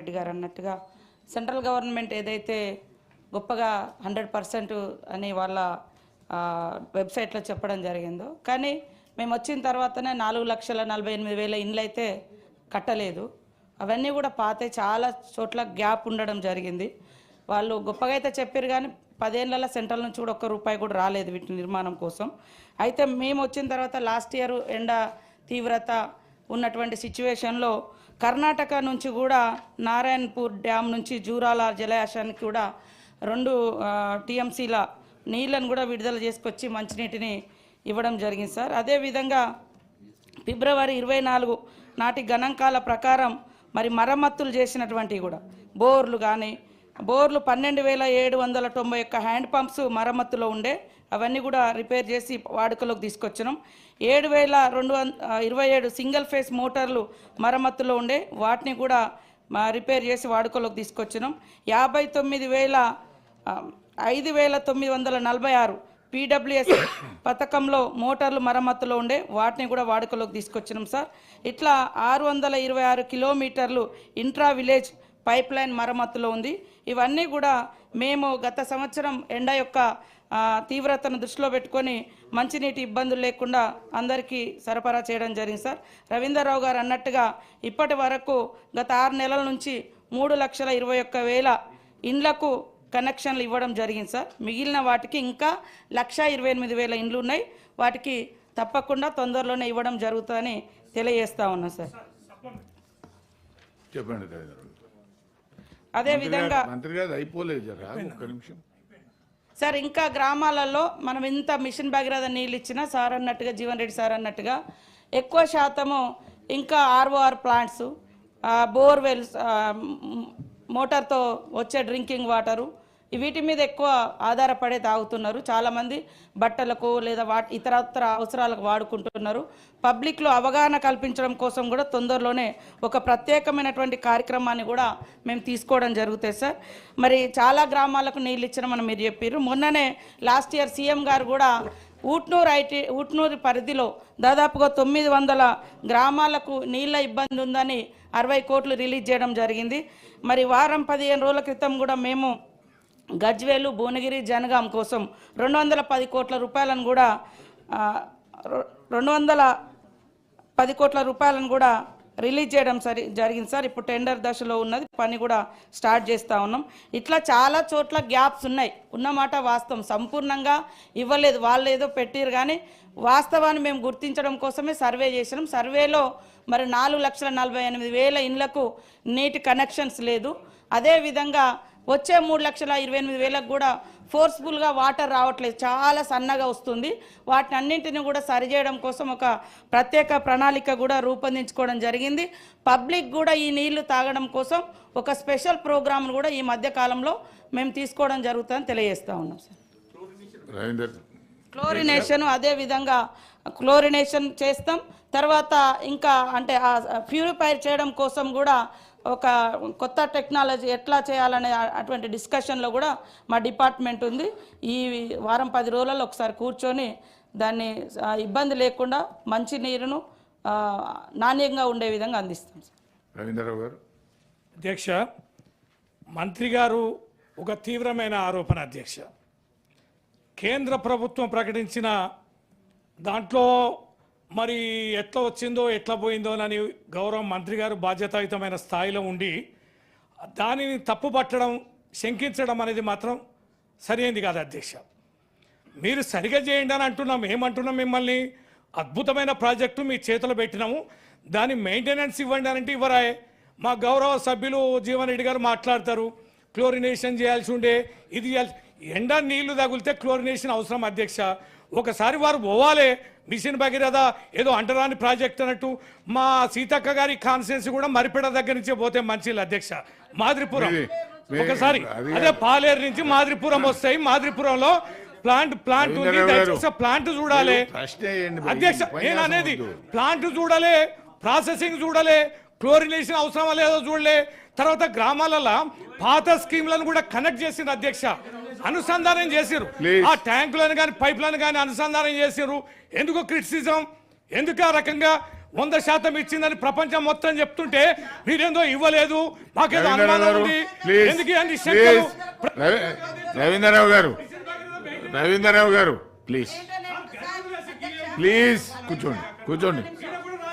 రెడ్డి గారు అన్నట్టుగా central government ఏదైతే గొప్పగా 100% అని వాళ్ళ వెబ్సైట్లో చెప్పడం జరిగిందో, కానీ మేము వచ్చిన తర్వాతనే 4,48,000 ఇండ్లు అయితే కట్టలేదు. అవన్నీ కూడా పాతే, చాలా చోట్ల గ్యాప్ ఉండడం జరిగింది. వాళ్ళు గొప్పగా అయితే చెప్పారు, కానీ 10 ఏళ్ల సెంట్రల్ నుంచి కూడా ₹1 కూడా రాలేదు వీటి నిర్మాణం కోసం. అయితే మేము వచ్చిన తర్వాత లాస్ట్ ఇయర్ ఎండ తీవ్రత ఉన్నటువంటి సిచ్యువేషన్లో కర్ణాటక నుంచి కూడా నారాయణపూర్ డ్యామ్ నుంచి జూరాల జలాశయానికి కూడా 2 టీఎంసీల నీళ్లను కూడా విడుదల చేసుకొచ్చి మంచినీటిని ఇవ్వడం జరిగింది సార్. అదేవిధంగా ఫిబ్రవరి 24 నాటి గణాంకాల ప్రకారం మరి మరమ్మతులు చేసినటువంటివి కూడా బోర్లు 12,791 హ్యాండ్ పంప్స్ మరమ్మతులో ఉండే, అవన్నీ కూడా రిపేర్ చేసి వాడుకలోకి తీసుకొచ్చినాం. 7,227 సింగిల్ ఫేస్ మోటార్లు మరమ్మతులో ఉండే, వాటిని కూడా రిపేర్ చేసి వాడుకలోకి తీసుకొచ్చినాం. 5,946 పీడబ్ల్యూఎస్ పథకంలో మోటార్లు మరమ్మతులో ఉండే, వాటిని కూడా వాడుకలోకి తీసుకొచ్చినాం సార్. ఇట్లా 626 కిలోమీటర్లు ఇంట్రా విలేజ్ పైప్ లైన్ మరమ్మతులో ఉంది. ఇవన్నీ కూడా మేము గత సంవత్సరం ఎండ యొక్క తీవ్రతను దృష్టిలో పెట్టుకొని మంచినీటి ఇబ్బందులు లేకుండా అందరికీ సరఫరా చేయడం జరిగింది సార్. రవీందర్రావు గారు అన్నట్టుగా ఇప్పటి వరకు గత 6 నెలల నుంచి 3,21,000 ఇండ్లకు కనెక్షన్లు ఇవ్వడం జరిగింది సార్. మిగిలిన వాటికి ఇంకా 1,28,000 ఇండ్లు ఉన్నాయి. వాటికి తప్పకుండా తొందరలోనే ఇవ్వడం జరుగుతుందని తెలియజేస్తా ఉన్నాం సార్. చెప్పండి. అదేవిధంగా మంత్రి గారు అయిపోలేదు ఒక్క నిమిషం సార్, ఇంకా గ్రామాలలో మనం ఇంత మిషన్ భగీరథ నీళ్ళు ఇచ్చినా సార్ అన్నట్టుగా, జీవన్ రెడ్డి సార్ అన్నట్టుగా ఎక్కువ శాతము ఇంకా ఆర్ఓఆర్ ప్లాంట్స్, బోర్వెల్స్, మోటార్తో వచ్చే డ్రింకింగ్ వాటరు, వీటి మీద ఎక్కువ ఆధారపడే తాగుతున్నారు. చాలామంది బట్టలకు లేదా ఇతరత్ర అవసరాలకు వాడుకుంటున్నారు. పబ్లిక్లో అవగాహన కల్పించడం కోసం కూడా తొందరలోనే ఒక ప్రత్యేకమైనటువంటి కార్యక్రమాన్ని కూడా మేము తీసుకోవడం జరుగుతుంది సార్. మరి చాలా గ్రామాలకు నీళ్ళు ఇచ్చినామని మీరు చెప్పారు. మొన్ననే లాస్ట్ ఇయర్ సీఎం గారు కూడా ఊట్నూరు పరిధిలో దాదాపుగా 900 గ్రామాలకు నీళ్ళ ఇబ్బంది ఉందని 60 కోట్లు రిలీజ్ చేయడం జరిగింది. మరి వారం 15 రోజుల క్రితం కూడా మేము గజ్వేలు, భువనగిరి, జనగాం కోసం 210 కోట్ల రూపాయలను కూడా 210 కోట్ల రూపాయలను కూడా రిలీజ్ చేయడం జరిగింది సార్. ఇప్పుడు టెండర్ దశలో ఉన్నది, పని కూడా స్టార్ట్ చేస్తూ ఉన్నాం. ఇట్లా చాలా చోట్ల గ్యాప్స్ ఉన్నాయి, ఉన్నమాట వాస్తవం. సంపూర్ణంగా ఇవ్వలేదు, వాళ్ళు ఏదో పెట్టారు, కానీ వాస్తవాన్ని మేము గుర్తించడం కోసమే సర్వే చేసినాం. సర్వేలో మరి 4,48,000 ఇండ్లకు నీటి కనెక్షన్స్ లేదు. అదేవిధంగా వచ్చే 3,28,000 కూడా ఫోర్స్ఫుల్గా వాటర్ రావట్లేదు, చాలా సన్నగా వస్తుంది. వాటిని అన్నింటినీ కూడా సరిచేయడం కోసం ఒక ప్రత్యేక ప్రణాళిక కూడా రూపొందించుకోవడం జరిగింది. పబ్లిక్ కూడా ఈ నీళ్లు తాగడం కోసం ఒక స్పెషల్ ప్రోగ్రామ్ను కూడా ఈ మధ్య కాలంలో మేము తీసుకోవడం జరుగుతుందని తెలియజేస్తూ ఉన్నాం సార్. క్లోరినేషన్, అదేవిధంగా క్లోరినేషన్ చేస్తాం. తర్వాత ఇంకా అంటే ప్యూరిఫైర్ చేయడం కోసం కూడా ఒక కొత్త టెక్నాలజీ ఎట్లా చేయాలనే అటువంటి డిస్కషన్లో కూడా మా డిపార్ట్మెంట్ ఉంది. ఈ వారం 10 రోజులలో ఒకసారి కూర్చొని దాన్ని ఇబ్బంది లేకుండా మంచి నీరును నాణ్యంగా ఉండే విధంగా అందిస్తాం. రవీంద్రరావు గారు. అధ్యక్ష, మంత్రి గారు ఒక తీవ్రమైన ఆరోపణ అధ్యక్ష. కేంద్ర ప్రభుత్వం ప్రకటించిన దాంట్లో మరి ఎట్లా వచ్చిందో ఎట్లా పోయిందో అని గౌరవ మంత్రి గారు బాధ్యతాయుతమైన స్థాయిలో ఉండి దానిని తప్పుపట్టడం, శంకించడం అనేది మాత్రం సరైనది కాదు అధ్యక్ష. మీరు సరిగా చేయండి అని అంటున్నాం. ఏమంటున్నాం? మిమ్మల్ని అద్భుతమైన ప్రాజెక్టు మీ చేతిలో పెట్టినాము, దాని మెయింటెనెన్స్ ఇవ్వండి అంటే ఇవ్వరాయే. మా గౌరవ సభ్యులు జీవన్ రెడ్డి గారు మాట్లాడతారు, క్లోరినేషన్ చేయాల్సి ఉండే, ఇది ఎండ నీళ్లు తగిలితే క్లోరినేషన్ అవసరం అధ్యక్ష. ఒకసారి వారు పోవాలి. మిషన్ భగీరథ ఏదో అంటరాని ప్రాజెక్ట్ అన్నట్టు మా సీతక్క గారి కాన్స్టిట్యున్సీ కూడా మరిపేట దగ్గర నుంచే పోతే మంచిది అధ్యక్ష. మాదిరిపురం ఒకసారి అదే పాలేరు నుంచి మాదిరిపురం వస్తాయి. మాదిరిపురంలో ప్లాంట్ ఉంది, ప్లాంట్ చూడాలి అధ్యక్ష. నేను అనేది ప్లాంట్ చూడాలి, ప్రాసెసింగ్ చూడాలి, క్లోరినేషన్ అవసరమా లేదో చూడలే. తర్వాత గ్రామాలలో పాత స్కీమ్లను కూడా కనెక్ట్ చేసిండ్రు అధ్యక్ష, అనుసంధానం చేసిరు. ఆ ట్యాంకులను కానీ పైప్లను కానీ అనుసంధానం చేసిరు. ఎందుకు క్రిటిసిజం? ఎందుకు ఆ రకంగా 100% ఇచ్చిందని ప్రపంచం మొత్తం చెప్తుంటే మీరేందో ఇవ్వలేదు, మాకేదో రవీంద్రరావు అనుమానం గారు ఉంది, ప్లీజ్ ఎందుకు అన్ని శంకలు? రవీంద్రరావు గారు ప్లీజ్ ప్లీజ్ కూర్చోండి కూర్చోండి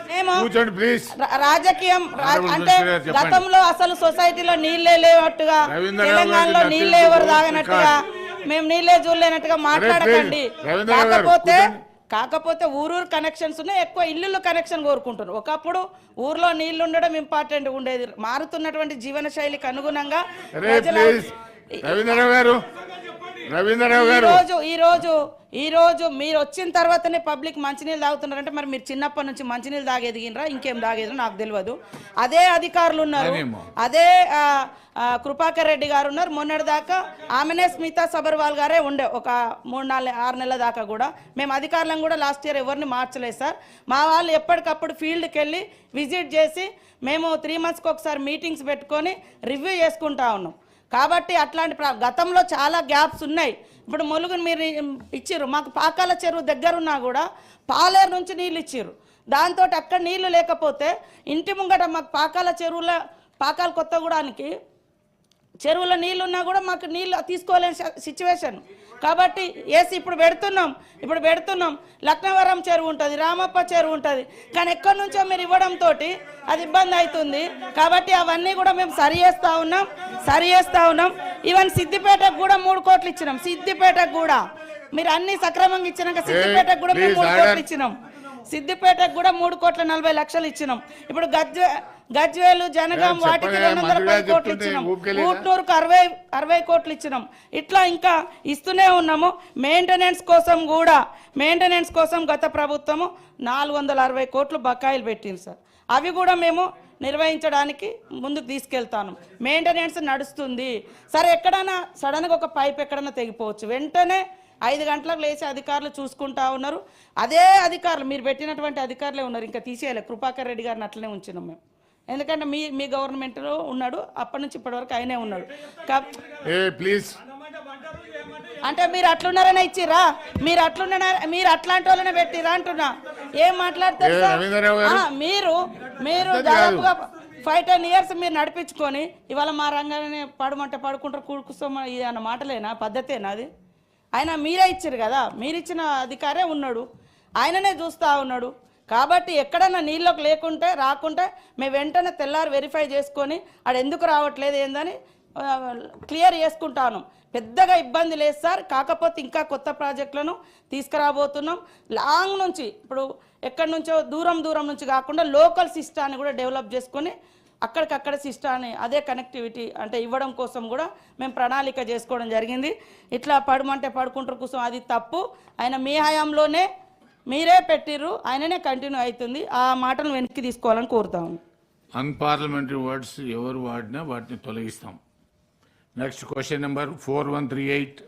మేము కూర్చోండి ప్లీజ్. రాజకీయం Honorable అంటే Minister గారు చెప్పండి. గతంలో అసలు సొసైటీలో నీళ్ళే లేనట్టుగా, రవీంద్రరావు తెలంగాణలో గారికి నీళ్ళే నాకు ఎవరు తెలుసు, తాగినట్టుగా, మేము నీళ్ళే చూడలేనట్టుగా మాట్లాడకండి. రవీంద్రరావు గారు కాకపోతే ఊరూరు కనెక్షన్స్ ఉన్నాయి, ఎక్కువ ఇల్లు కనెక్షన్ కోరుకుంటున్నారు. ఒకప్పుడు ఊర్లో నీళ్లు ఉండడం ఇంపార్టెంట్ ఉండేది. మారుతున్నటువంటి జీవన శైలికి అనుగుణంగా రవీంద్రరావు గారు ఈ రోజు మీరు వచ్చిన తర్వాతనే పబ్లిక్ మంచినీళ్ళు తాగుతున్నారంటే మరి మీరు చిన్నప్పటి నుంచి మంచినీళ్ళు తాగేదిగినరా ఇంకేం తాగేదో నాకు తెలియదు. అదే అధికారులు ఉన్నారు, అదే కృపాకర్ రెడ్డి గారు ఉన్నారు. మొన్నటి దాకా ఆమెనే స్మితా సబర్వాల్ గారే ఉండే ఒక 3-6 నెలల దాకా కూడా. మేము అధికారులను కూడా లాస్ట్ ఇయర్ ఎవరిని మార్చలేదు సార్. మా వాళ్ళు ఎప్పటికప్పుడు ఫీల్డ్కి వెళ్ళి విజిట్ చేసి మేము 3 monthsకి ఒకసారి మీటింగ్స్ పెట్టుకొని రివ్యూ చేసుకుంటా ఉన్నాం. కాబట్టి అట్లాంటి గతంలో చాలా గ్యాప్స్ ఉన్నాయి. ఇప్పుడు ములుగుని మీరు ఇచ్చిర్రు, మాకు పాకాల చెరువు దగ్గరున్నా కూడా పాలేరు నుంచి నీళ్ళు ఇచ్చిర్రు. దాంతో అక్కడ నీళ్లు లేకపోతే ఇంటి ముంగట మాకు పాకాల కొత్తగూడానికి చెరువులో నీళ్ళు ఉన్నా కూడా మాకు నీళ్ళు తీసుకోలేని సిచ్యువేషన్. కాబట్టి ఇప్పుడు పెడుతున్నాం లక్నవరం చెరువు ఉంటుంది, రామప్ప చెరువు ఉంటుంది, కానీ ఎక్కడి నుంచో మీరు ఇవ్వడంతో అది ఇబ్బంది అవుతుంది. కాబట్టి అవన్నీ కూడా మేము సరి చేస్తా ఉన్నాం. ఈవెన్ సిద్దిపేటకు కూడా 3 కోట్లు ఇచ్చినాం. సిద్దిపేటకు కూడా మీరు అన్ని సక్రమంగా ఇచ్చినాక సిద్దిపేటకు కూడా మేము 3 కోట్లు ఇచ్చినాం. సిద్దిపేటకు కూడా 3,40,00,000 ఇచ్చినాం. ఇప్పుడు గజ్వేలు జనగాం వాటికి 210 కోట్లు ఇచ్చినాం. ఊట్నూరుకు 60 కోట్లు ఇచ్చినాం. ఇట్లా ఇంకా ఇస్తూనే ఉన్నాము. మెయింటెనెన్స్ కోసం గత ప్రభుత్వము 460 కోట్లు బకాయిలు పెట్టింది సార్. అవి కూడా మేము నిర్వహించడానికి ముందుకు తీసుకెళ్తాను. మెయింటెనెన్స్ నడుస్తుంది. సరే ఎక్కడైనా సడన్గా ఒక పైప్ ఎక్కడైనా తెగిపోవచ్చు, వెంటనే 5 గంటలకు లేచి అధికారులు చూసుకుంటా ఉన్నారు. అదే అధికారులు మీరు పెట్టినటువంటి అధికారులే ఉన్నారు, ఇంకా తీసేయాలి. కృపాకర్ రెడ్డి గారిని అట్లనే ఉంచినాం మేము. ఎందుకంటే మీ గవర్నమెంట్లో ఉన్నాడు, అప్పటి నుంచి ఇప్పటి వరకు ఆయనే ఉన్నాడు. ప్లీజ్ అంటే మీరు అట్లున్నారనే ఇచ్చిరా, మీరు అట్లాంటి వాళ్ళనే పెట్టిరా అంటున్నా. ఏం మాట్లాడతారు సార్? మీరు దాదాపుగా 5-10 years మీరు నడిపించుకొని ఇవాళ మా రంగానే పడమంటే పడుకుంటారు, కూడుకుస్తాం, ఇది అన్న మాటలేనా? పద్ధతేనా అది? ఆయన మీరే ఇచ్చారు కదా, మీరు ఇచ్చిన అధికారే ఉన్నాడు, ఆయననే చూస్తూ ఉన్నాడు. కాబట్టి ఎక్కడన్నా నీళ్ళకి రాకుంటే మేము వెంటనే తెల్లారి వెరిఫై చేసుకొని ఆడు ఎందుకు రావట్లేదు ఏందని క్లియర్ చేసుకుంటాను. పెద్దగా ఇబ్బంది లేదు సార్. కాకపోతే ఇంకా కొత్త ప్రాజెక్టులను తీసుకురాబోతున్నాం. లాంగ్ నుంచి ఇప్పుడు ఎక్కడి నుంచో దూరం నుంచి కాకుండా లోకల్ సిస్టాన్ని కూడా డెవలప్ చేసుకొని అక్కడికక్కడ సిస్టాన్ని అదే కనెక్టివిటీ అంటే ఇవ్వడం కోసం కూడా మేము ప్రణాళిక చేసుకోవడం జరిగింది. ఇట్లా పడమంటే పడుకుంటారు కోసం అది తప్పు. ఆయన మీ హయాంలోనే మీరే పెట్టిర్రు, ఆయననే కంటిన్యూ అవుతుంది. ఆ మాటను వెనక్కి తీసుకోవాలని కోరుతాము. అన్పార్లమెంటరీ వర్డ్స్ ఎవరు వాడినా వాటిని తొలగిస్తాం. Next question number 4138.